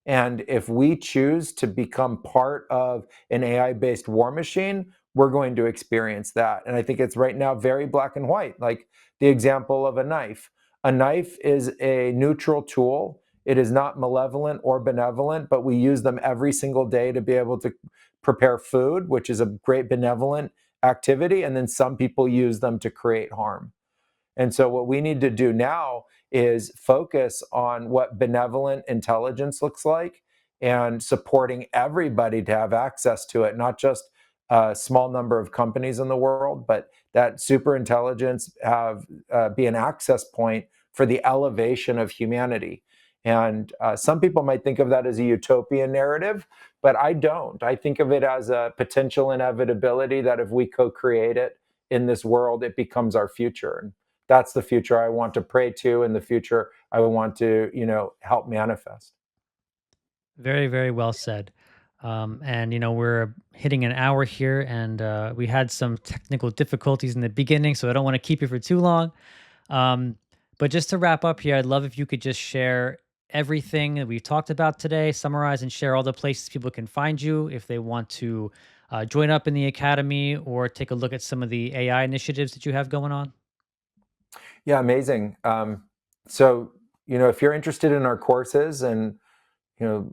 And if we choose to become part of an AI based war machine, we're going to experience that. And I think it's right now very black and white, like the example of a knife. A knife is a neutral tool. It is not malevolent or benevolent, but we use them every single day to be able to prepare food, which is a great benevolent activity. And then some people use them to create harm. And so, what we need to do now is focus on what benevolent intelligence looks like and supporting everybody to have access to it, not just a small number of companies in the world, but that super intelligence have be an access point for the elevation of humanity. And some people might think of that as a utopian narrative, but I don't. I think of it as a potential inevitability that if we co create it in this world, it becomes our future. And that's the future I want to pray to and the future I want to, help manifest. Very, very well said. And we're hitting an hour here, and we had some technical difficulties in the beginning, so I don't want to keep you for too long. Um, but just to wrap up here, I'd love if you could just share everything that we've talked about today, summarize and share all the places people can find you if they want to join up in the academy or take a look at some of the AI initiatives that you have going on. Yeah, amazing. So, if you're interested in our courses and, you know,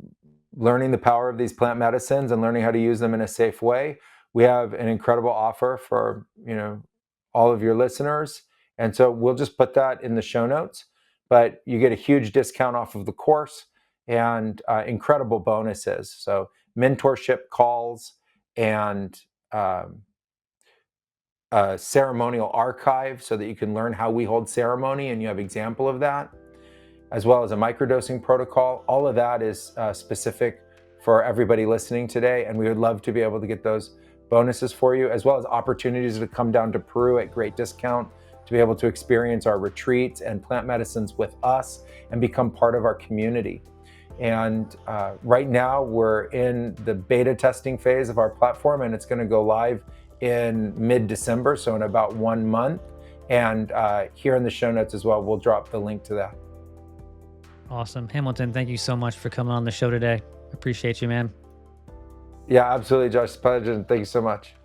learning the power of these plant medicines and learning how to use them in a safe way, we have an incredible offer for, all of your listeners. And so we'll just put that in the show notes, but you get a huge discount off of the course and incredible bonuses. So mentorship calls and a ceremonial archive so that you can learn how we hold ceremony and you have example of that, as well as a microdosing protocol. All of that is specific for everybody listening today, and we would love to be able to get those bonuses for you, as well as opportunities to come down to Peru at great discount to be able to experience our retreats and plant medicines with us and become part of our community. And right now we're in the beta testing phase of our platform, and it's going to go live in mid-December, so in about 1 month. And here in the show notes as well, we'll drop the link to that. Awesome. Hamilton, thank you so much for coming on the show today. Appreciate you, man. Yeah, absolutely, Josh. Pleasure. Thank you so much.